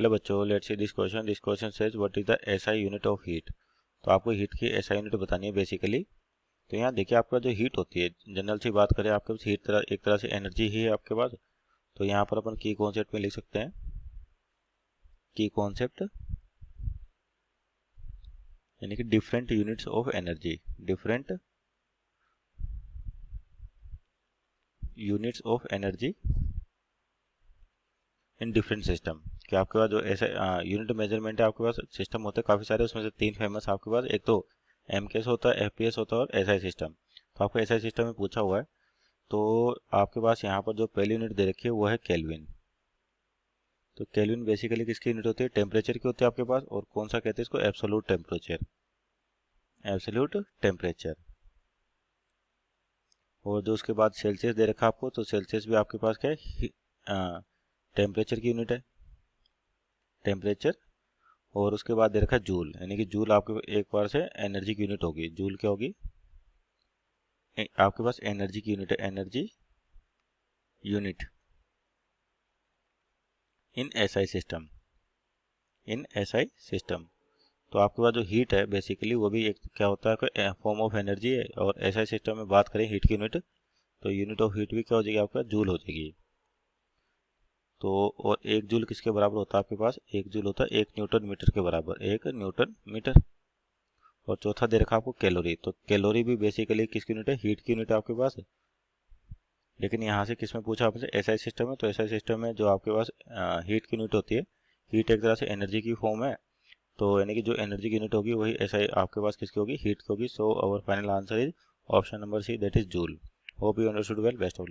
Hello बच्चों, let's see this question says what is the SI unit of heat. तो आपको heat की SI unit बतानी है बेसिकली। तो यहाँ देखिए, आपका जो हीट होती है, जनरल सी बात करें, आपके पास हीट एक तरह से एनर्जी ही है आपके पास। तो यहाँ पर अपन की कॉन्सेप्ट में लिख सकते हैं, की कॉन्सेप्ट यानी कि different units of energy, different units of energy in different system. कि आपके पास जो ऐसे यूनिट मेजरमेंट है, आपके पास सिस्टम होते हैं काफ़ी सारे, उसमें से 3 फेमस आपके पास, एक तो एमकेएस होता है, एफपीएस होता है और एसआई सिस्टम। तो आपको एसआई सिस्टम में पूछा हुआ है। तो आपके पास यहाँ पर जो पहली यूनिट दे रखी है वो है केल्विन। तो केल्विन बेसिकली किसकी यूनिट होती है? टेम्परेचर की होती है आपके पास। और कौन सा कहते हैं इसको? Absolute temperature, absolute temperature. और जो उसके बाद सेल्सियस दे रखा आपको, तो सेल्सियस भी आपके पास क्या है? टेम्परेचर की यूनिट है, टेम्परेचर। और उसके बाद दे रखा है जूल, यानी कि जूल आपके एक बार से एनर्जी की यूनिट होगी। जूल क्या होगी? आपके पास एनर्जी की यूनिट है, energy unit in SI system, in SI system. तो आपके पास जो हीट है बेसिकली वो भी एक क्या होता है? फॉर्म ऑफ एनर्जी है। और एसआई सिस्टम में बात करें हीट की यूनिट, तो यूनिट ऑफ हीट भी क्या हो जाएगी आपका? जूल हो जाएगी। तो और एक जूल किसके बराबर होता है आपके पास? एक जूल होता है 1 न्यूटन मीटर के बराबर, 1 न्यूटन मीटर। और चौथा दे रखा आपको कैलोरी। तो कैलोरी भी बेसिकली किसकी यूनिट है? हीट की यूनिट है आपके पास। लेकिन यहाँ से किस में पूछा आपसे? एसआई सिस्टम में। तो एसआई सिस्टम में जो आपके पास हीट की यूनिट होती है, हीट एक तरह से एनर्जी की फॉर्म है। तो यानी कि जो एनर्जी की यूनिट होगी वही एसआई आपके पास किसकी होगी? हीट की होगी। So our final answer is option number C, that is joule. Hope you understood well. Best of